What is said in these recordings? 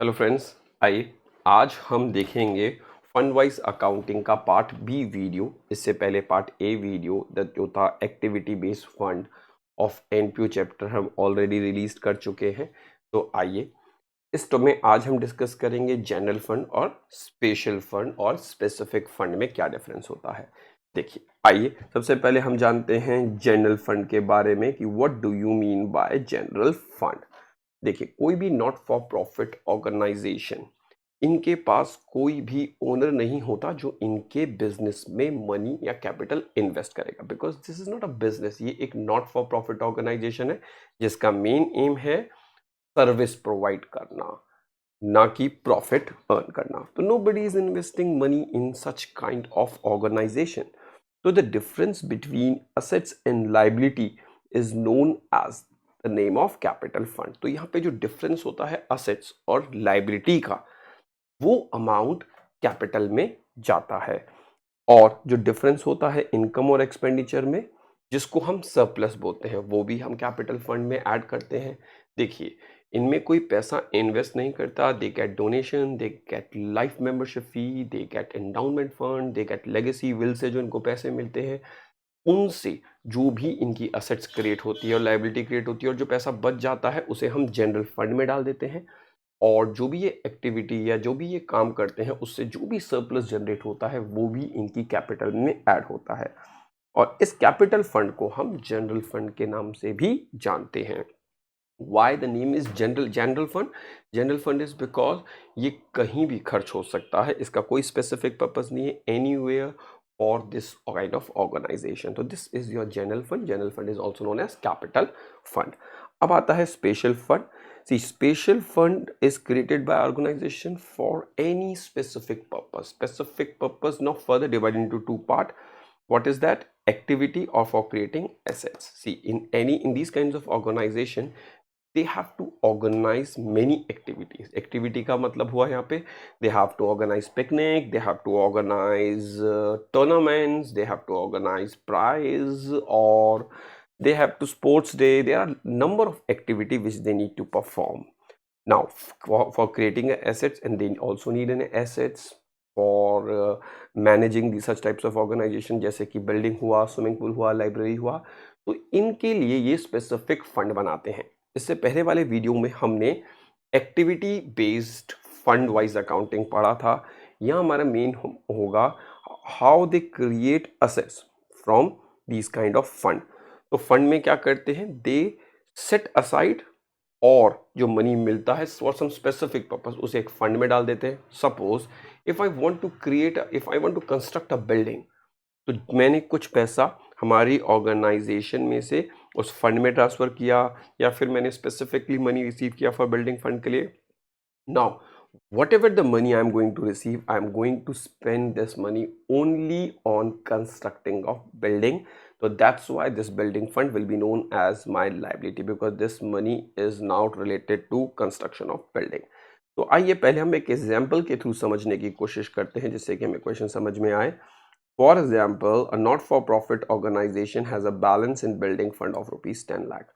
Hello friends, आइए आज हम देखेंगे फंड वाइज अकाउंटिंग का पार्ट बी वीडियो। इससे पहले पार्ट ए वीडियो जो था activity based fund of NPO chapter हम ऑलरेडी रिलीज कर चुके हैं। तो आइए इस टॉपिक में आज हम डिस्कस करेंगे जनरल फंड और स्पेशल फंड और स्पेसिफिक फंड में क्या डिफरेंस होता है। देखिए, आइए सबसे पहले हम जानते हैं जनरल फंड के बारे में कि what do you mean by general fund. देखिए, कोई भी नॉट फॉर प्रॉफिट ऑर्गेनाइजेशन, इनके पास कोई भी ओनर नहीं होता जो इनके बिजनेस में मनी या कैपिटल इन्वेस्ट करेगा, because this is not a business. ये एक नॉट फॉर प्रॉफिट ऑर्गेनाइजेशन है जिसका मेन एम है सर्विस प्रोवाइड करना, ना कि प्रॉफिट अर्न करना। तो nobody is investing money in such kind of organisation. तो the difference between assets and liability is known as the name of capital fund. तो यहाँ पे जो डिफरेंस होता है असेट्स और लाइबिलिटी का, वो अमाउंट कैपिटल में जाता है। और जो डिफरेंस होता है इनकम और एक्सपेंडिचर में, जिसको हम सरप्लस बोलते हैं, वो भी हम कैपिटल फंड में ऐड करते हैं। देखिए, इनमें कोई पैसा इन्वेस्ट नहीं करता। They get donation, they get life membership fee, they get endowment fund, they get legacy will say जो इनको पैसे मिलते हैं, उनसे जो भी इनकी असेट्स क्रिएट होती है और लाइबिलिटी क्रिएट होती है, और जो पैसा बच जाता है उसे हम जनरल फंड में डाल देते हैं। और जो भी ये एक्टिविटी या जो भी ये काम करते हैं, उससे जो भी सरप्लस जनरेट होता है वो भी इनकी कैपिटल में ऐड होता है। और इस कैपिटल फंड को हम जनरल फंड के नाम से भी जानते हैं। Why the name is general fund? General fund is because ये कहीं भी खर्च हो सकता है, इसका कोई स्पेसिफिक पर्पज नहीं है anywhere for this kind of organisation. तो this is your general fund. General fund is also known as capital fund. अब आता है special fund. See, special fund is created by organization for any specific purpose. Specific purpose now further divided into two part. What is that? Activity or for creating assets. See, in these kinds of organization, they have to organize many activities. Activity का मतलब हुआ यहाँ पे they have to organize picnic, they have to organize tournaments, they have to organize prize, or they have to sports day. There are number of activity which they need to perform. Now for creating assets, and they also need an assets for managing these such types of organization, जैसे कि building हुआ, swimming pool हुआ, library हुआ। तो इनके लिए ये specific fund बनाते हैं। इससे पहले वाले वीडियो में हमने activity based fund wise accounting पढ़ा था। यहाँ हमारा मेन होगा how they create assets from these kind of fund. तो फंड में क्या करते हैं? दे सेट असाइड, और जो मनी मिलता है फॉर सम स्पेसिफिक पर्पस उसे एक फंड में डाल देते हैं। Suppose if I want to construct a building, तो मैंने कुछ पैसा हमारी ऑर्गेनाइजेशन में से उस फंड में ट्रांसफर किया, या फिर मैंने स्पेसिफिकली मनी रिसीव किया फॉर बिल्डिंग फंड के लिए। Now whatever the money I am going to receive, I am going to spend this money only on constructing of building. So that's why this building fund will be known as my liability, because this money is now related to construction of building. तो आइए पहले हम एक example के through समझने की कोशिश करते हैं, जिससे कि हमें क्वेश्चन समझ में आए। For example, a not for profit organisation has a balance in building fund of ₹10 lakh.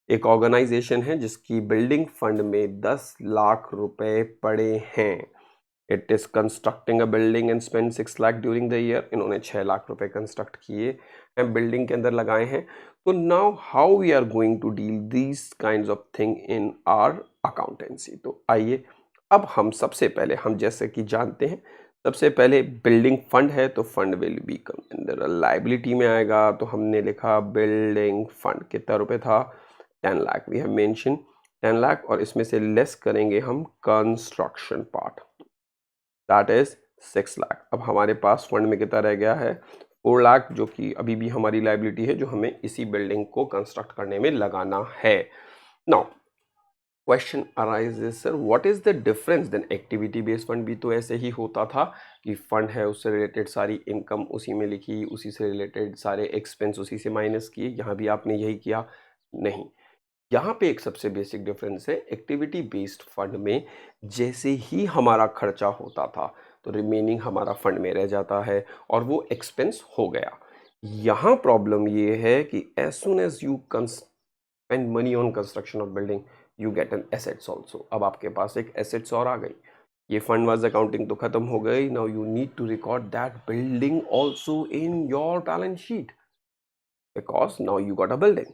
एक ऑर्गेनाइजेशन है जिसकी बिल्डिंग फंड में 10 लाख रुपए पड़े हैं। It is constructing a building and spend 6 lakh during the year. इन्होंने 6 लाख रुपए कंस्ट्रक्ट किए हैं, बिल्डिंग के अंदर लगाए हैं। तो now how we are going to deal these kinds of thing in our accountancy. तो आइए अब हम सबसे पहले, हम जैसे कि जानते हैं, सबसे पहले बिल्डिंग फंड है तो फंड विल बी अंदर लाइबिलिटी में आएगा। तो हमने लिखा बिल्डिंग फंड, कितना रुपए था? 10 lakh. We have mention 10 lakh, और इसमें से लेस करेंगे हम construction part, that is 6 lakh. अब हमारे पास फंड में कितना रह गया है? 4 लाख, जो कि अभी भी हमारी लाइबिलिटी है, जो हमें इसी बिल्डिंग को कंस्ट्रक्ट करने में लगाना है। Now question arises, sir what is the difference? Then activity based fund भी तो ऐसे ही होता था कि फंड है, उससे रिलेटेड सारी इनकम उसी में लिखी, उसी से रिलेटेड सारे एक्सपेंस उसी से माइनस किए। यहाँ भी आपने यही किया? नहीं, यहाँ पे एक सबसे बेसिक डिफरेंस है। एक्टिविटी बेस्ड फंड में जैसे ही हमारा खर्चा होता था तो रिमेनिंग हमारा फंड में रह जाता है और वो एक्सपेंस हो गया। यहाँ प्रॉब्लम ये है कि as soon as you spend money on construction of building, you get an assets also. अब आपके पास एक assets और आ गई. ये fund wise accounting तो खत्म हो गई. Now you need to record that building also in your balance sheet because now you got a building.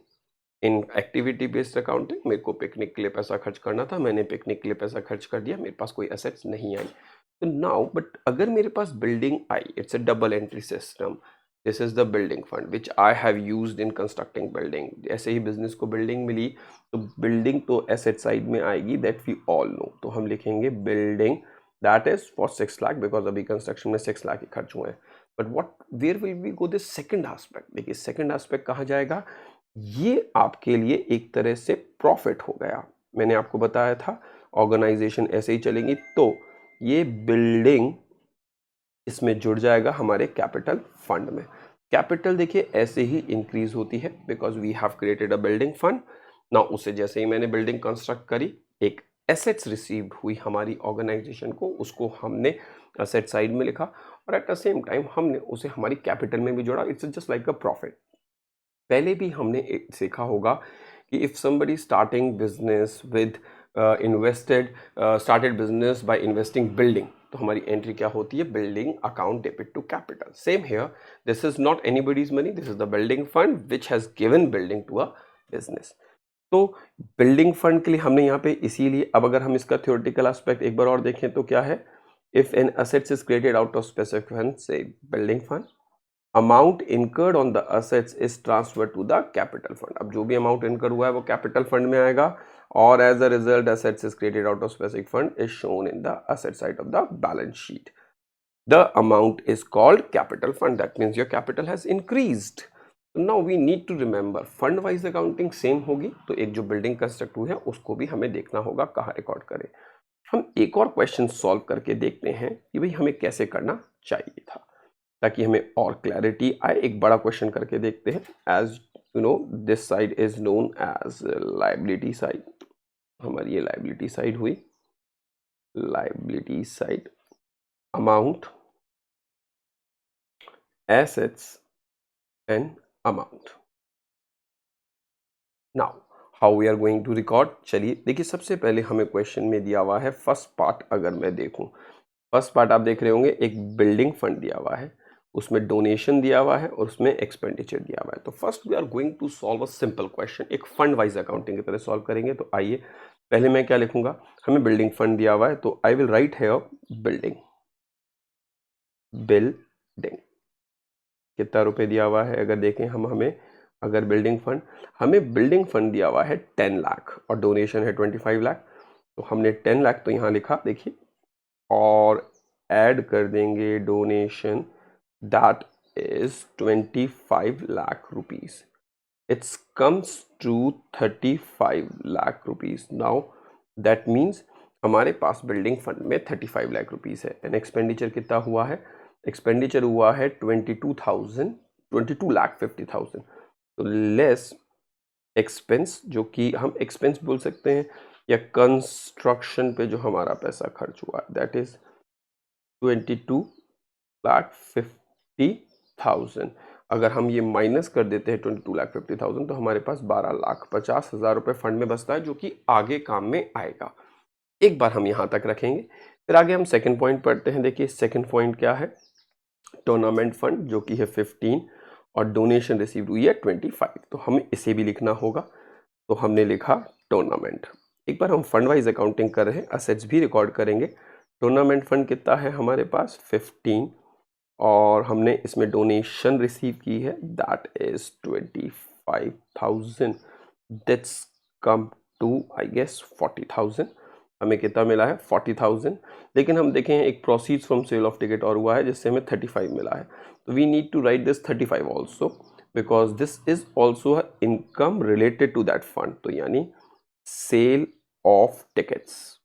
In activity based accounting मेरे को पिकनिक के लिए पैसा खर्च करना था, मैंने पिकनिक के लिए पैसा खर्च कर दिया, मेरे पास कोई एसेट्स नहीं आई. तो नाउ बट अगर मेरे पास बिल्डिंग आई, it's a double entry system. This is the building fund which I have used in constructing building. ऐसे ही बिजनेस को बिल्डिंग मिली तो बिल्डिंग तो एसेट साइड में आएगी, दैट वी ऑल नो. तो हम लिखेंगे building that is for 6 lakh because अभी कंस्ट्रक्शन में 6 लाख ही खर्च हुए हैं. But what where will we go this second aspect. देखिए सेकंड एस्पेक्ट कहाँ जाएगा, ये आपके लिए एक तरह से प्रॉफिट हो गया. मैंने आपको बताया था ऑर्गेनाइजेशन ऐसे ही चलेंगी, तो ये बिल्डिंग इसमें जुड़ जाएगा हमारे कैपिटल फंड में. कैपिटल देखिए ऐसे ही इंक्रीज होती है because we have created a building fund. ना उससे जैसे ही मैंने बिल्डिंग कंस्ट्रक्ट करी, एक एसेट्स रिसीव्ड हुई हमारी ऑर्गेनाइजेशन को, उसको हमने एसेट साइड में लिखा और एट द सेम टाइम हमने उसे हमारी कैपिटल में भी जोड़ा. It's just like a profit. पहले भी हमने सीखा होगा कि if somebody starting business with started business by investing building, तो हमारी एंट्री क्या होती है, building account debit to capital. Same here, this is not anybody's money, this is the building fund which has given building to a business. तो building fund के लिए हमने यहाँ पे इसीलिए, अब अगर हम इसका थ्योरेटिकल एस्पेक्ट एक बार और देखें तो क्या है, if an assets is created out of specific fund से building fund, amount incurred on the assets is transfer to the capital fund. अब जो भी अमाउंट इनकर हुआ है वो कैपिटल फंड में आएगा और as a result assets is created out of specific fund is shown in the asset side of the balance sheet. The amount is called capital fund. That means your capital has increased. Now we need to remember fund wise accounting same होगी, तो एक जो building construct हुई है उसको भी हमें देखना होगा कहाँ रिकॉर्ड करें. हम एक और क्वेश्चन सॉल्व करके देखते हैं कि भाई हमें कैसे करना चाहिए था ताकि हमें और क्लैरिटी आए. एक बड़ा क्वेश्चन करके देखते हैं. As you know this side is known as liability side. हमारी ये लाइबिलिटी साइड हुई. Liability side, amount, assets and amount. Now how we are going to record. चलिए देखिए, सबसे पहले हमें क्वेश्चन में दिया हुआ है फर्स्ट पार्ट. अगर मैं देखूं फर्स्ट पार्ट, आप देख रहे होंगे एक बिल्डिंग फंड दिया हुआ है, उसमें डोनेशन दिया हुआ है और उसमें एक्सपेंडिचर दिया हुआ है. तो first we are going to solve a simple question. एक फंड वाइज अकाउंटिंग की तरह सॉल्व करेंगे. तो आइए पहले मैं क्या लिखूंगा, हमें बिल्डिंग फंड दिया हुआ है तो I will write here building. Building कितना रुपए दिया हुआ है, अगर देखें हम, हमें अगर बिल्डिंग फंड दिया हुआ है 10 लाख और डोनेशन है 25 लाख. तो हमने 10 लाख तो यहाँ लिखा देखिए, और ऐड कर देंगे donation, that is 25 lakh rupees. It comes to 35 lakh rupees. Now that means हमारे पास बिल्डिंग फंड में 35 लाख रुपीस है. एंड एक्सपेंडिचर कितना हुआ है, एक्सपेंडिचर हुआ है 22 लाख 50,000. तो लेस एक्सपेंस, जो कि हम एक्सपेंस बोल सकते हैं, या कंस्ट्रक्शन पे जो हमारा पैसा खर्च हुआ है, दैट इज 22 लाख 50,000. अगर हम ये माइनस कर देते हैं 22 लाख 50,000, तो हमारे पास 12 लाख 50,000 रुपये फंड में बचता है, जो कि आगे काम में आएगा. एक बार हम यहाँ तक रखेंगे. फिर आगे हम सेकंड पॉइंट पढ़ते हैं. देखिए सेकंड पॉइंट क्या है, टूर्नामेंट फंड जो कि है 15 और डोनेशन रिसीव हुई है 25. तो हमें इसे भी लिखना होगा. तो हमने लिखा टूर्नामेंट. एक बार हम फंड वाइज अकाउंटिंग कर रहे हैं, असेट्स भी रिकॉर्ड करेंगे. टूर्नामेंट फंड कितना है हमारे पास 15 और हमने इसमें डोनेशन रिसीव की है, that is 25,000. That's come to I guess 40,000. हमें कितना मिला है 40,000. लेकिन हम देखें एक proceeds from sale of ticket और हुआ है जिससे हमें 35 मिला है. तो we need to write this 35 also because this is also income related to that fund. तो यानी sale of tickets,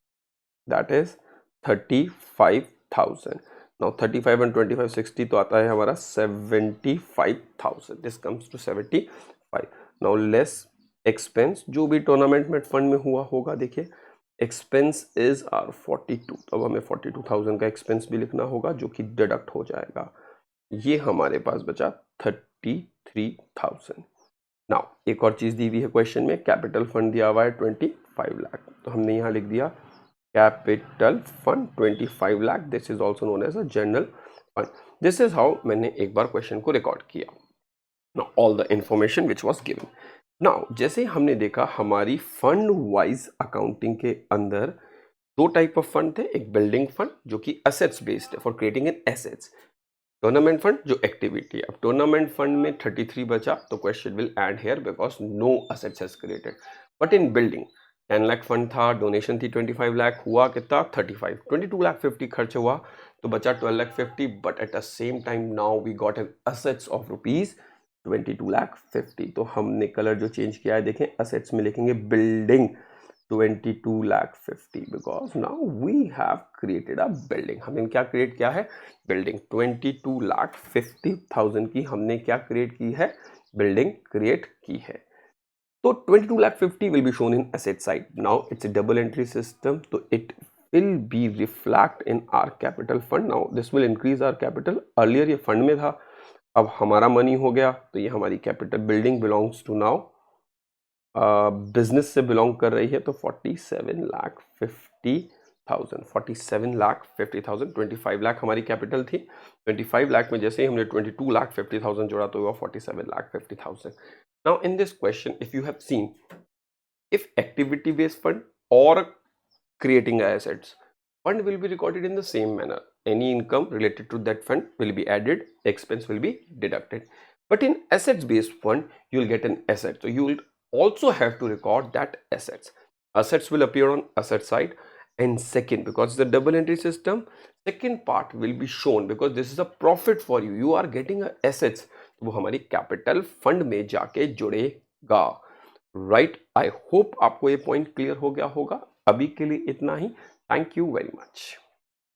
that is 35,000. Now 35 and 25 60 तो आता है हमारा 75,000. This comes to 75. Now less expense, जो भी टूर्नामेंट में फंड में हुआ होगा, देखिए एक्सपेंस इज आर 42. तो अब हमें 42,000 का एक्सपेंस भी लिखना होगा जो कि डिडक्ट हो जाएगा. ये हमारे पास बचा 33,000. नाउ एक और चीज दी हुई है क्वेश्चन में, कैपिटल फंड दिया हुआ है 25 25 लाख, तो हमने यहाँ लिख दिया capital fund 25 lakh, this is also known as a general fund. This is how मैंने एक बार क्वेश्चन को रिकॉर्ड किया। Now all the information which was given. Now जैसे हमने देखा हमारी फंड वाइज अकाउंटिंग के अंदर दो टाइप ऑफ फंड थे, एक बिल्डिंग फंड जो कि एसेट्स बेस्ड है for creating an assets, tournament fund जो एक्टिविटी है। अब टूर्नामेंट फंड में 33 बचा तो question will add here because no assets has created. But in building 10 lakh fund था, डोनेशन थी 25 लाख, हुआ कितना 35, 22 लाख 50 खर्च हुआ तो बचा 12 lakh 50। But at the same time now we got an assets of rupees 22 lakh 50। तो हमने कलर जो चेंज किया है देखें, एसेट्स में लिखेंगे building 22 lakh 50 because now we have created a building। हमने क्या क्रिएट किया है, बिल्डिंग 22 लाख 50,000 की हमने क्या क्रिएट की है, बिल्डिंग क्रिएट की है। तो 22 lakh 50 will be shown in asset side। now it's a double entry system तो it will be reflect in our capital fund। now this will increase our capital। earlier ये fund में था, अब हमारा money हो गया तो ये हमारी capital, building belongs to now business से बिलोंग कर रही है तो 47 लाख 50,000, 47 लाख 50,000, 25 लाख हमारी कैपिटल थी, 25 लाख में जैसे ही हमने 22 लाख 50,000 जोड़ा तो हुआ 47 lakh 50,000। Now in this question if you have seen, if activity based fund और creating assets, fund will be recorded in the same manner, any income related to that fund will be added, expense will be deducted। but in assets based fund you will get an asset, so you will also have to record that assets will appear on asset side। and second, because the double entry system, second part will be shown because this is a profit for you, you are getting a assets, तो वो हमारी capital fund में जाके जुड़ेगा। Right, I hope आपको ये point clear हो गया होगा। अभी के लिए इतना ही। Thank you very much.